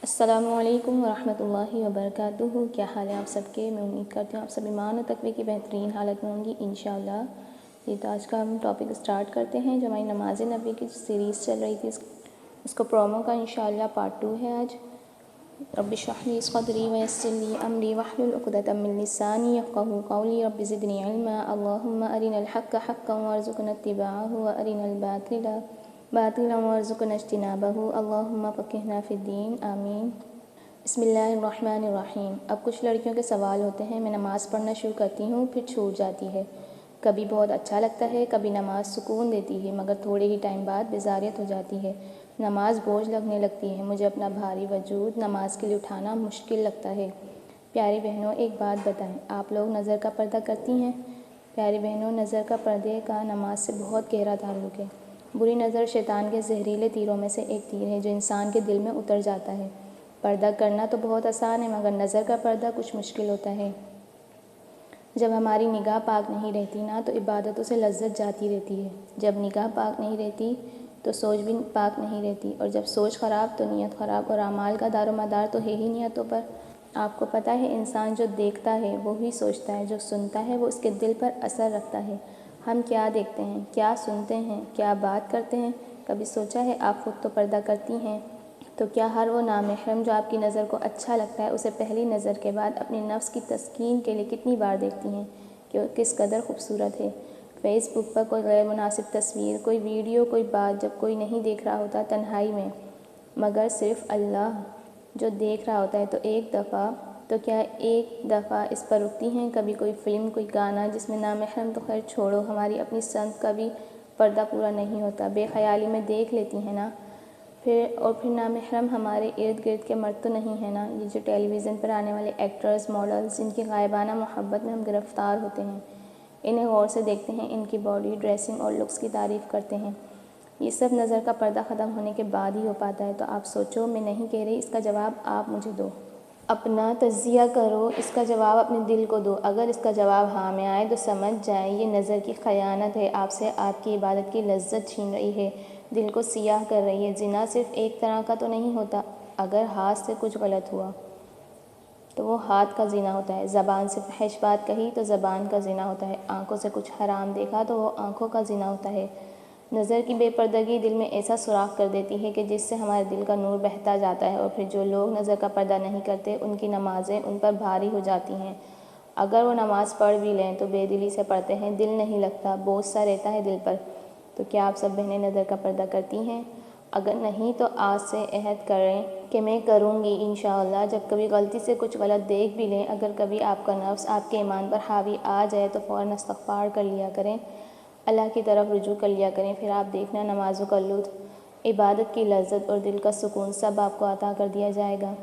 السلام علیکم ورحمۃ اللہ وبرکاتہ۔ کیا حال ہے آپ سب کے؟ میں امید کرتی ہوں آپ سب ایمان و تقوی کی بہترین حالت میں ہوں گی انشاءاللہ۔ تو آج کا ہم ٹاپک اسٹارٹ کرتے ہیں جو ہماری نماز نبی کی سیریز چل رہی تھی، اس کو پرومو کا انشاءاللہ پارٹ 2 ہے آج۔ رب اشرح لی صدری ویسر لی امری واحلل عقدۃ من لسانی یفقہوا قولی رب زدنی علما اللہم ارنا الحق حقا وارزقنا اتباعہ وارنا الباطل باطلا وارزقنا اجتنابہ اللہم فقہنا فی الدین آمین۔ بسم اللہ الرحمن الرحیم۔ اب کچھ لڑکیوں کے سوال ہوتے ہیں، میں نماز پڑھنا شروع کرتی ہوں پھر چھوٹ جاتی ہے، کبھی بہت اچھا لگتا ہے، کبھی نماز سکون دیتی ہے مگر تھوڑے ہی ٹائم بعد بیزاریت ہو جاتی ہے، نماز بوجھ لگنے لگتی ہے، مجھے اپنا بھاری وجود نماز کے لیے اٹھانا مشکل لگتا ہے۔ پیاری بہنوں ایک بات بتائیں، آپ لوگ نظر کا پردہ کرتی ہیں؟ پیاری بہنوں، نظر کا پردے کا نماز سے بہت گہرا تعلق ہے۔ بری نظر شیطان کے زہریلے تیروں میں سے ایک تیر ہے جو انسان کے دل میں اتر جاتا ہے۔ پردہ کرنا تو بہت آسان ہے مگر نظر کا پردہ کچھ مشکل ہوتا ہے۔ جب ہماری نگاہ پاک نہیں رہتی نا تو عبادتوں سے لذت جاتی رہتی ہے، جب نگاہ پاک نہیں رہتی تو سوچ بھی پاک نہیں رہتی، اور جب سوچ خراب تو نیت خراب، اور اعمال کا دار و مدار تو ہے ہی نیتوں پر۔ آپ کو پتہ ہے انسان جو دیکھتا ہے وہی سوچتا ہے، جو سنتا ہے وہ اس کے دل پر اثر رکھتا ہے۔ ہم کیا دیکھتے ہیں، کیا سنتے ہیں، کیا بات کرتے ہیں؟ کبھی سوچا ہے آپ خود تو پردہ کرتی ہیں، تو کیا ہر وہ نامحرم جو آپ کی نظر کو اچھا لگتا ہے اسے پہلی نظر کے بعد اپنے نفس کی تسکین کے لیے کتنی بار دیکھتی ہیں کہ وہ کس قدر خوبصورت ہے؟ فیس بک پر کوئی غیر مناسب تصویر، کوئی ویڈیو، کوئی بات جب کوئی نہیں دیکھ رہا ہوتا تنہائی میں مگر صرف اللہ جو دیکھ رہا ہوتا ہے، تو کیا ایک دفعہ اس پر رکتی ہیں؟ کبھی کوئی فلم، کوئی گانا جس میں نامحرم تو خیر چھوڑو، ہماری اپنی سمت کا بھی پردہ پورا نہیں ہوتا، بے خیالی میں دیکھ لیتی ہیں نا، پھر نامحرم ہمارے ارد گرد کے مرد تو نہیں ہیں نا، یہ جو ٹیلی ویژن پر آنے والے ایکٹرز، ماڈلز جن کی غائبانہ محبت میں ہم گرفتار ہوتے ہیں، انہیں غور سے دیکھتے ہیں، ان کی باڈی، ڈریسنگ اور لکس کی تعریف کرتے ہیں، یہ سب نظر کا پردہ ختم ہونے کے بعد ہی ہو پاتا ہے۔ تو آپ سوچو، میں نہیں کہہ رہی، اس کا جواب آپ مجھے دو، اپنا تجزیہ کرو، اس کا جواب اپنے دل کو دو۔ اگر اس کا جواب ہاں میں آئے تو سمجھ جائیں یہ نظر کی خیانت ہے، آپ سے آپ کی عبادت کی لذت چھین رہی ہے، دل کو سیاہ کر رہی ہے۔ زنا صرف ایک طرح کا تو نہیں ہوتا، اگر ہاتھ سے کچھ غلط ہوا تو وہ ہاتھ کا زنا ہوتا ہے، زبان سے فحش بات کہی تو زبان کا زنا ہوتا ہے، آنکھوں سے کچھ حرام دیکھا تو وہ آنکھوں کا زنا ہوتا ہے۔ نظر کی بے پردگی دل میں ایسا سوراخ کر دیتی ہے کہ جس سے ہمارے دل کا نور بہتا جاتا ہے، اور پھر جو لوگ نظر کا پردہ نہیں کرتے ان کی نمازیں ان پر بھاری ہو جاتی ہیں، اگر وہ نماز پڑھ بھی لیں تو بے دلی سے پڑھتے ہیں، دل نہیں لگتا، بوجھ سا رہتا ہے دل پر۔ تو کیا آپ سب بہنیں نظر کا پردہ کرتی ہیں؟ اگر نہیں تو آج سے عہد کریں کہ میں کروں گی انشاءاللہ۔ جب کبھی غلطی سے کچھ غلط دیکھ بھی لیں، اگر کبھی آپ کا نفس آپ کے ایمان پر حاوی آ جائے تو فوراً استغفار کر لیا کریں، اللہ کی طرف رجوع کر لیا کریں، پھر آپ دیکھنا نمازوں کا لطف، عبادت کی لذت اور دل کا سکون سب آپ کو عطا کر دیا جائے گا۔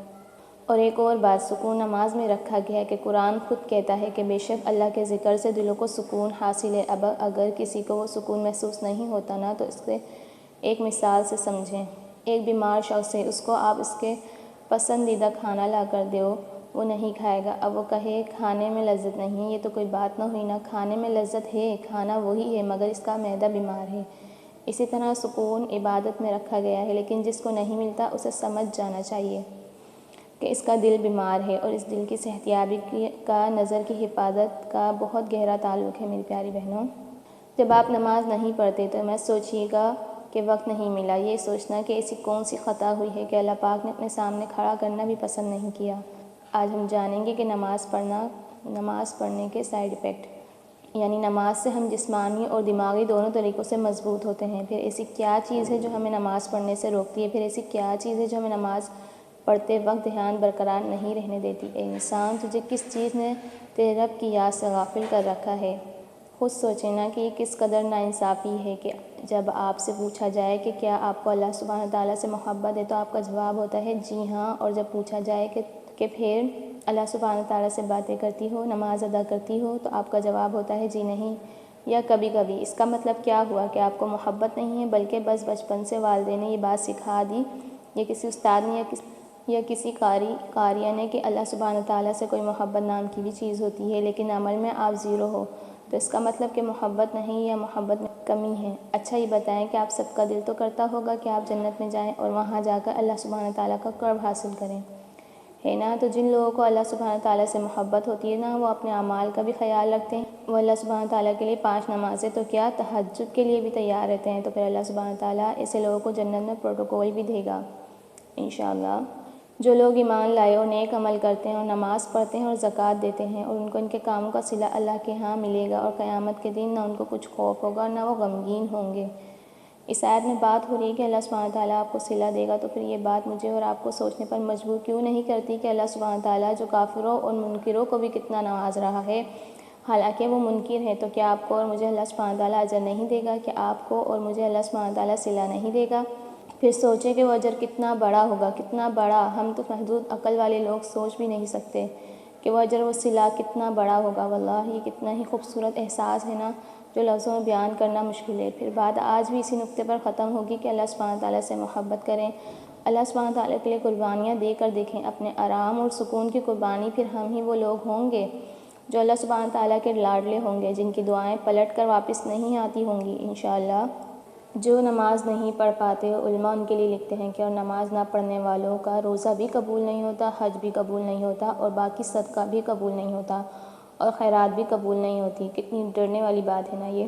اور ایک اور بات، سکون نماز میں رکھا گیا ہے کہ قرآن خود کہتا ہے کہ بے شک اللہ کے ذکر سے دلوں کو سکون حاصل ہے۔ اب اگر کسی کو وہ سکون محسوس نہیں ہوتا نا تو اس کے ایک مثال سے سمجھیں، ایک بیمار شخص ہے، اس کو آپ اس کے پسندیدہ کھانا لا کر دو، وہ نہیں کھائے گا، اب وہ کہے کھانے میں لذت نہیں، یہ تو کوئی بات نہ ہوئی نا، کھانے میں لذت ہے، کھانا وہی ہے مگر اس کا معدہ بیمار ہے۔ اسی طرح سکون عبادت میں رکھا گیا ہے، لیکن جس کو نہیں ملتا اسے سمجھ جانا چاہیے کہ اس کا دل بیمار ہے، اور اس دل کی صحتیابی کا نظر کی حفاظت کا بہت گہرا تعلق ہے۔ میری پیاری بہنوں، جب آپ نماز نہیں پڑھتے تو مت سوچیے گا کہ وقت نہیں ملا، یہ سوچنا کہ ایسی کون سی خطا ہوئی ہے کہ اللہ پاک نے اپنے سامنے کھڑا کرنا بھی پسند نہیں کیا۔ آج ہم جانیں گے کہ نماز پڑھنے کے سائیڈ ایفیکٹ، یعنی نماز سے ہم جسمانی اور دماغی دونوں طریقوں سے مضبوط ہوتے ہیں۔ پھر ایسی کیا چیز ہے جو ہمیں نماز پڑھنے سے روکتی ہے؟ پھر ایسی کیا چیز ہے جو ہمیں نماز پڑھتے وقت دھیان برقرار نہیں رہنے دیتی؟ اے انسان، تجھے کس چیز نے تیرے رب کی یاد سے غافل کر رکھا ہے؟ خود سوچیں نا کہ یہ کس قدر ناانصافی ہے کہ جب آپ سے پوچھا جائے کہ کیا آپ کو اللہ سبحانہ تعالیٰ سے محبت ہے تو آپ کا جواب ہوتا ہے جی ہاں، اور جب پوچھا جائے کہ پھر اللہ سبحانہ تعالیٰ سے باتیں کرتی ہو، نماز ادا کرتی ہو، تو آپ کا جواب ہوتا ہے جی نہیں یا کبھی کبھی۔ اس کا مطلب کیا ہوا کہ آپ کو محبت نہیں ہے، بلکہ بس بچپن سے والدین نے یہ بات سکھا دی، یا کسی استاد نے یا کسی قاریہ نے کہ اللہ سبحانہ تعالیٰ سے کوئی محبت نام کی بھی چیز ہوتی ہے، لیکن عمل میں آپ زیرو ہو۔ تو اس کا مطلب کہ محبت نہیں یا محبت میں کمی ہے۔ اچھا یہ بتائیں کہ آپ سب کا دل تو کرتا ہوگا کہ آپ جنت میں جائیں اور وہاں جا کر اللہ سبحانہ تعالیٰ کا قرب حاصل کریں، ہے نا؟ تو جن لوگوں کو اللہ سبحانہ تعالیٰ سے محبت ہوتی ہے نا، وہ اپنے اعمال کا بھی خیال رکھتے ہیں، وہ اللہ سبحانہ تعالیٰ کے لیے 5 نمازیں تو کیا تہجد کے لیے بھی تیار رہتے ہیں، تو پھر اللہ سبحانہ تعالیٰ ایسے لوگوں کو جنت میں پروٹوکول بھی دے گا انشاءاللہ۔ جو لوگ ایمان لائے اور نیک عمل کرتے ہیں اور نماز پڑھتے ہیں اور زکوٰۃ دیتے ہیں، اور ان کو ان کے کاموں کا صلہ اللہ کے ہاں ملے گا، اور قیامت کے دن نہ ان کو کچھ خوف ہوگا اور نہ وہ غمگین ہوں گے۔ اس آیت میں بات ہو رہی ہے کہ اللہ سبحانہ تعالیٰ آپ کو صلہ دے گا، تو پھر یہ بات مجھے اور آپ کو سوچنے پر مجبور کیوں نہیں کرتی کہ اللہ سبحانہ تعالیٰ جو کافروں اور منکروں کو بھی کتنا نواز رہا ہے، حالانکہ وہ منکر ہے، تو کیا آپ کو اور مجھے اللہ سبحانہ تعالیٰ اجر نہیں دے گا؟ کہ آپ کو اور مجھے اللہ سبحانہ تعالیٰ صلہ نہیں دے گا؟ پھر سوچیں کہ وہ اجر کتنا بڑا ہوگا، کتنا بڑا، ہم تو محدود عقل والے لوگ سوچ بھی نہیں سکتے کہ وہ اجر و صلہ کتنا بڑا ہوگا۔ واللہ یہ کتنا ہی خوبصورت احساس ہے نا، جو لفظوں میں بیان کرنا مشکل ہے۔ پھر بات آج بھی اسی نقطے پر ختم ہوگی کہ اللہ سبحانہ تعالیٰ سے محبت کریں، اللہ سبحانہ تعالیٰ کے لیے قربانیاں دے کر دیکھیں، اپنے آرام اور سکون کی قربانی۔ پھر ہم ہی وہ لوگ ہوں گے جو اللہ سبحانہ تعالیٰ کے لاڈلے ہوں گے، جن کی دعائیں پلٹ کر واپس نہیں آتی ہوں گی انشاءاللہ۔ جو نماز نہیں پڑھ پاتے، علماء ان کے لیے لکھتے ہیں کہ اور نماز نہ پڑھنے والوں کا روزہ بھی قبول نہیں ہوتا، حج بھی قبول نہیں ہوتا، اور باقی صدقہ بھی قبول نہیں ہوتا، اور خیرات بھی قبول نہیں ہوتی۔ کتنی ڈرنے والی بات ہے نا یہ۔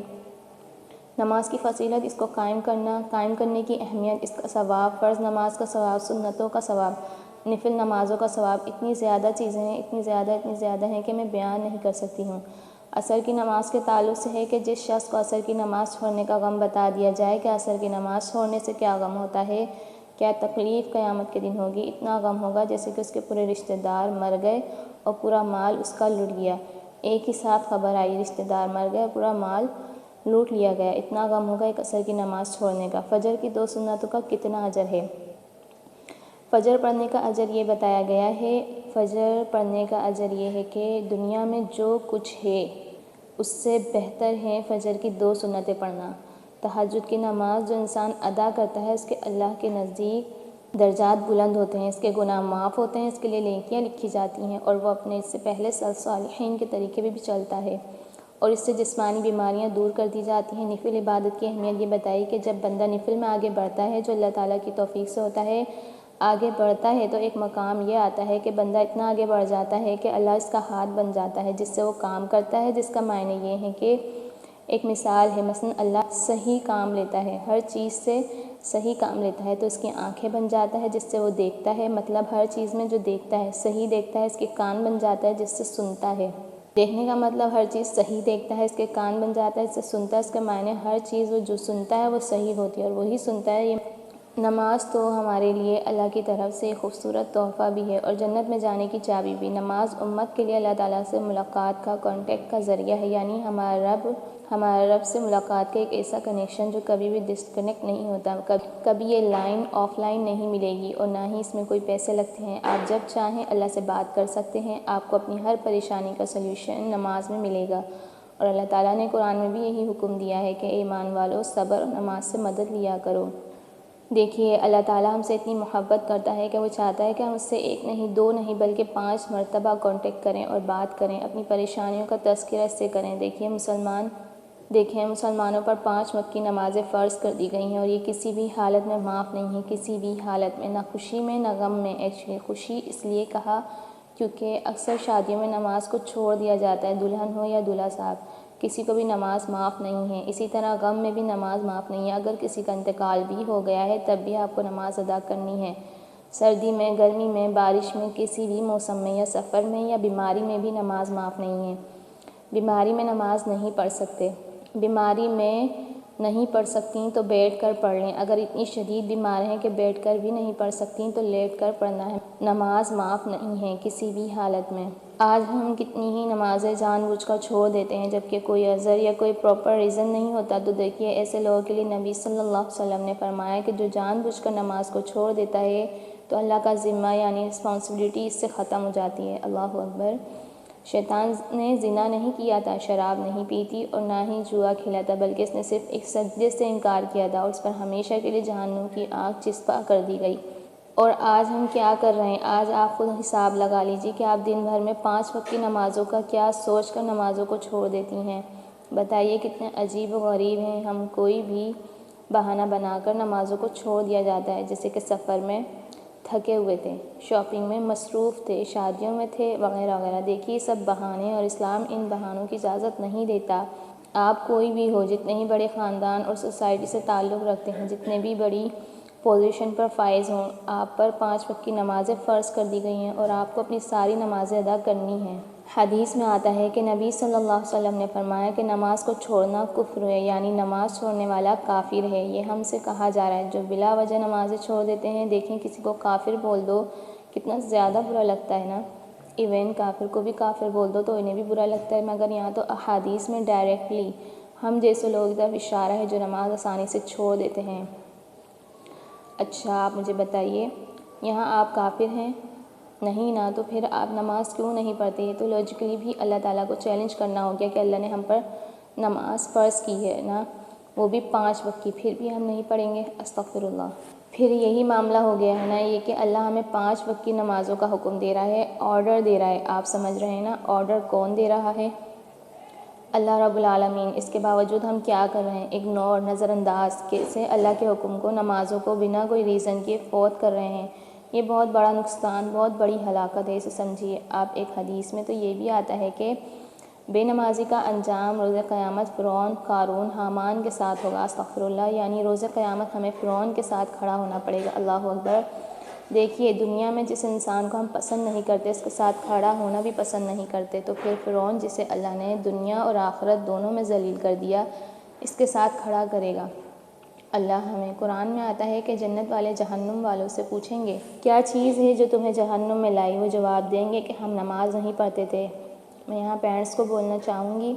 نماز کی فضیلت، اس کو قائم کرنا، قائم کرنے کی اہمیت، اس کا ثواب، فرض نماز کا ثواب، سنتوں کا ثواب، نفل نمازوں کا ثواب، اتنی زیادہ چیزیں ہیں، اتنی زیادہ ہیں کہ میں بیان نہیں کر سکتی ہوں۔ عصر کی نماز کے تعلق سے ہے کہ جس شخص کو عصر کی نماز چھوڑنے کا غم بتا دیا جائے کہ عصر کی نماز چھوڑنے سے کیا غم ہوتا ہے، کیا تکلیف قیامت کے دن ہوگی، اتنا غم ہوگا جیسے کہ اس کے پورے رشتہ دار مر گئے اور پورا مال اس کا لٹ گیا۔ ایک ہی ساتھ خبر آئی، رشتہ دار مر گئے اور پورا مال لوٹ لیا گیا، اتنا غم ہوگا ایک عصر کی نماز چھوڑنے کا۔ فجر کی 2 سنتوں کا کتنا اجر ہے؟ فجر پڑھنے کا اجر یہ بتایا گیا ہے، فجر پڑھنے کا اجر یہ ہے کہ دنیا میں جو کچھ ہے اس سے بہتر ہے فجر کی 2 سنتیں پڑھنا۔ تہجد کی نماز جو انسان ادا کرتا ہے، اس کے اللہ کے نزدیک درجات بلند ہوتے ہیں، اس کے گناہ معاف ہوتے ہیں، اس کے لیے نیکیاں لکھی جاتی ہیں، اور وہ اپنے اس سے پہلے صالحین کے طریقے بھی چلتا ہے، اور اس سے جسمانی بیماریاں دور کر دی جاتی ہیں۔ نفل عبادت کی اہمیت یہ بتائی کہ جب بندہ نفل میں آگے بڑھتا ہے، جو اللہ تعالیٰ کی توفیق سے ہوتا ہے، آگے بڑھتا ہے، تو ایک مقام یہ آتا ہے کہ بندہ اتنا آگے بڑھ جاتا ہے کہ اللہ اس کا ہاتھ بن جاتا ہے، جس سے وہ کام کرتا ہے، جس کا معنی یہ ہے کہ ایک مثال ہے، مثلا اللہ صحیح کام لیتا ہے، ہر چیز سے صحیح کام لیتا ہے، تو اس کی آنکھیں بن جاتا ہے جس سے وہ دیکھتا ہے، مطلب ہر چیز میں جو دیکھتا ہے صحیح دیکھتا ہے، اس کے کان بن جاتا ہے جس سے سنتا ہے، دیکھنے کا مطلب ہر چیز صحیح دیکھتا ہے، اس کے کان بن جاتا ہے اس سے سنتا ہے، اس کے معنی ہر چیز وہ جو سنتا ہے وہ صحیح ہوتی ہے اور وہی سنتا ہے۔ یہ نماز تو ہمارے لیے اللہ کی طرف سے خوبصورت تحفہ بھی ہے اور جنت میں جانے کی چابی بھی۔ نماز امت کے لیے اللہ تعالیٰ سے ملاقات کا، کانٹیکٹ کا ذریعہ ہے، یعنی ہمارے رب سے ملاقات کا ایک ایسا کنیکشن جو کبھی بھی ڈسکنیکٹ نہیں ہوتا، کبھی یہ لائن آف لائن نہیں ملے گی، اور نہ ہی اس میں کوئی پیسے لگتے ہیں۔ آپ جب چاہیں اللہ سے بات کر سکتے ہیں، آپ کو اپنی ہر پریشانی کا سلیوشن نماز میں ملے گا، اور اللہ تعالیٰ نے قرآن میں بھی یہی حکم دیا ہے کہ اے ایمان والو، صبر اور نماز سے مدد لیا کرو۔ دیکھیے اللہ تعالیٰ ہم سے اتنی محبت کرتا ہے کہ وہ چاہتا ہے کہ ہم اس سے 1 نہیں 2 نہیں بلکہ 5 مرتبہ کانٹیکٹ کریں اور بات کریں، اپنی پریشانیوں کا تذکرہ اس سے کریں۔ دیکھیں مسلمانوں پر 5 وقت کی نمازیں فرض کر دی گئی ہیں، اور یہ کسی بھی حالت میں معاف نہیں ہیں، کسی بھی حالت میں، نہ خوشی میں نہ غم میں۔ ایکچولی خوشی اس لیے کہا کیونکہ اکثر شادیوں میں نماز کو چھوڑ دیا جاتا ہے، دلہن ہو یا دولہا صاحب، کسی کو بھی نماز معاف نہیں ہے۔ اسی طرح غم میں بھی نماز معاف نہیں ہے، اگر کسی کا انتقال بھی ہو گیا ہے تب بھی آپ کو نماز ادا کرنی ہے۔ سردی میں، گرمی میں، بارش میں، کسی بھی موسم میں یا سفر میں یا بیماری میں بھی نماز معاف نہیں ہے۔ بیماری میں نماز نہیں پڑھ سکتے، بیماری میں نہیں پڑھ سکتی تو بیٹھ کر پڑھ لیں، اگر اتنی شدید بیمار ہیں کہ بیٹھ کر بھی نہیں پڑھ سکتی تو لیٹ کر پڑھنا ہے۔ نماز معاف نہیں ہے کسی بھی حالت میں۔ آج ہم کتنی ہی نمازیں جان بوجھ کر چھوڑ دیتے ہیں جبکہ کوئی عذر یا کوئی پراپر ریزن نہیں ہوتا، تو دیکھیے ایسے لوگوں کے لیے نبی صلی اللہ علیہ وسلم نے فرمایا کہ جو جان بوجھ کر نماز کو چھوڑ دیتا ہے تو اللہ کا ذمہ یعنی رسپانسبلٹی اس سے ختم ہو جاتی ہے۔ اللہ اکبر۔ شیطان نے زنا نہیں کیا تھا، شراب نہیں پی تھی اور نہ ہی جوا کھیلا تھا، بلکہ اس نے صرف ایک سجدے سے انکار کیا تھا اور اس پر ہمیشہ کے لیے جہنم کی آگ چسپاں کر دی گئی۔ اور آج ہم کیا کر رہے ہیں؟ آج آپ خود حساب لگا لیجیے کہ آپ دن بھر میں 5 وقت کی نمازوں کا کیا سوچ کر نمازوں کو چھوڑ دیتی ہیں۔ بتائیے کتنے عجیب و غریب ہیں ہم، کوئی بھی بہانہ بنا کر نمازوں کو چھوڑ دیا جاتا ہے، جیسے کہ سفر میں تھکے ہوئے تھے، شاپنگ میں مصروف تھے، شادیوں میں تھے، وغیرہ وغیرہ۔ دیکھیے یہ سب بہانے، اور اسلام ان بہانوں کی اجازت نہیں دیتا۔ آپ کوئی بھی ہو، جتنے ہی بڑے خاندان اور سوسائٹی سے تعلق رکھتے ہیں، جتنے بھی بڑی پوزیشن پر فائز ہوں، آپ پر 5 وقت کی نمازیں فرض کر دی گئی ہیں اور آپ کو اپنی ساری نمازیں ادا کرنی ہیں۔ حدیث میں آتا ہے کہ نبی صلی اللہ علیہ وسلم نے فرمایا کہ نماز کو چھوڑنا کفر ہے، یعنی نماز چھوڑنے والا کافر ہے۔ یہ ہم سے کہا جا رہا ہے جو بلا وجہ نمازیں چھوڑ دیتے ہیں۔ دیکھیں کسی کو کافر بول دو کتنا زیادہ برا لگتا ہے نا، ایون کافر کو بھی کافر بول دو تو انہیں بھی برا لگتا ہے، مگر یہاں تو احادیث میں ڈائریکٹلی ہم جیسے لوگ طرف اشارہ ہے جو نماز آسانی سے چھوڑ دیتے ہیں۔ اچھا آپ مجھے بتائیے، یہاں آپ کافر ہیں؟ نہیں نا، تو پھر آپ نماز کیوں نہیں پڑھتے؟ یہ تو لاجیکلی بھی اللہ تعالیٰ کو چیلنج کرنا ہو گیا کہ اللہ نے ہم پر نماز فرض کی ہے نا، وہ بھی 5 وقت کی، پھر بھی ہم نہیں پڑھیں گے؟ استغفر اللہ۔ پھر یہی معاملہ ہو گیا ہے نا یہ کہ اللہ ہمیں 5 وقت کی نمازوں کا حکم دے رہا ہے، آرڈر دے رہا ہے۔ آپ سمجھ رہے ہیں نا آرڈر کون دے رہا ہے؟ اللہ رب العالمین۔ اس کے باوجود ہم کیا کر رہے ہیں؟ اگنور، نظر انداز سے اللہ کے حکم کو، نمازوں کو بنا کوئی ریزن کے فوت کر رہے ہیں۔ یہ بہت بڑا نقصان، بہت بڑی ہلاکت ہے، اسے سمجھیے آپ۔ ایک حدیث میں تو یہ بھی آتا ہے کہ بے نمازی کا انجام روز قیامت فرعون، قارون، حامان کے ساتھ ہوگا۔ استغفر اللہ، یعنی روز قیامت ہمیں فرعون کے ساتھ کھڑا ہونا پڑے گا۔ اللہ اکبر۔ دیکھیے دنیا میں جس انسان کو ہم پسند نہیں کرتے اس کے ساتھ کھڑا ہونا بھی پسند نہیں کرتے، تو پھر فرعون جسے اللہ نے دنیا اور آخرت دونوں میں ذلیل کر دیا، اس کے ساتھ کھڑا کرے گا۔ اللہ ہمیں قرآن میں آتا ہے کہ جنت والے جہنم والوں سے پوچھیں گے کیا چیز ہے جو تمہیں جہنم میں لائی؟ وہ جواب دیں گے کہ ہم نماز نہیں پڑھتے تھے۔ میں یہاں پیرنٹس کو بولنا چاہوں گی،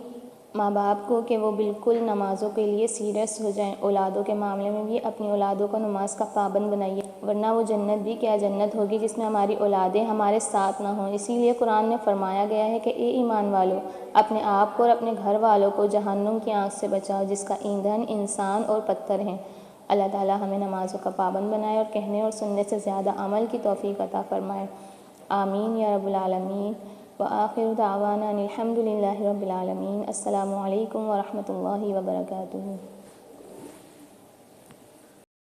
ماں باپ کو، کہ وہ بالکل نمازوں کے لیے سیریس ہو جائیں۔ اولادوں کے معاملے میں بھی اپنی اولادوں کو نماز کا پابند بنائیے، ورنہ وہ جنت بھی کیا جنت ہوگی جس میں ہماری اولادیں ہمارے ساتھ نہ ہوں۔ اسی لیے قرآن میں فرمایا گیا ہے کہ اے ایمان والو، اپنے آپ کو اور اپنے گھر والوں کو جہنم کی آگ سے بچاؤ جس کا ایندھن انسان اور پتھر ہیں۔ اللہ تعالیٰ ہمیں نمازوں کا پابند بنائے اور کہنے اور سننے سے زیادہ عمل کی توفیق عطا فرمائے۔ آمین یا رب العالمین۔ وآخر دعوانا الحمد للہ رب العالمین۔ السلام علیکم ورحمۃ اللہ وبرکاتہ۔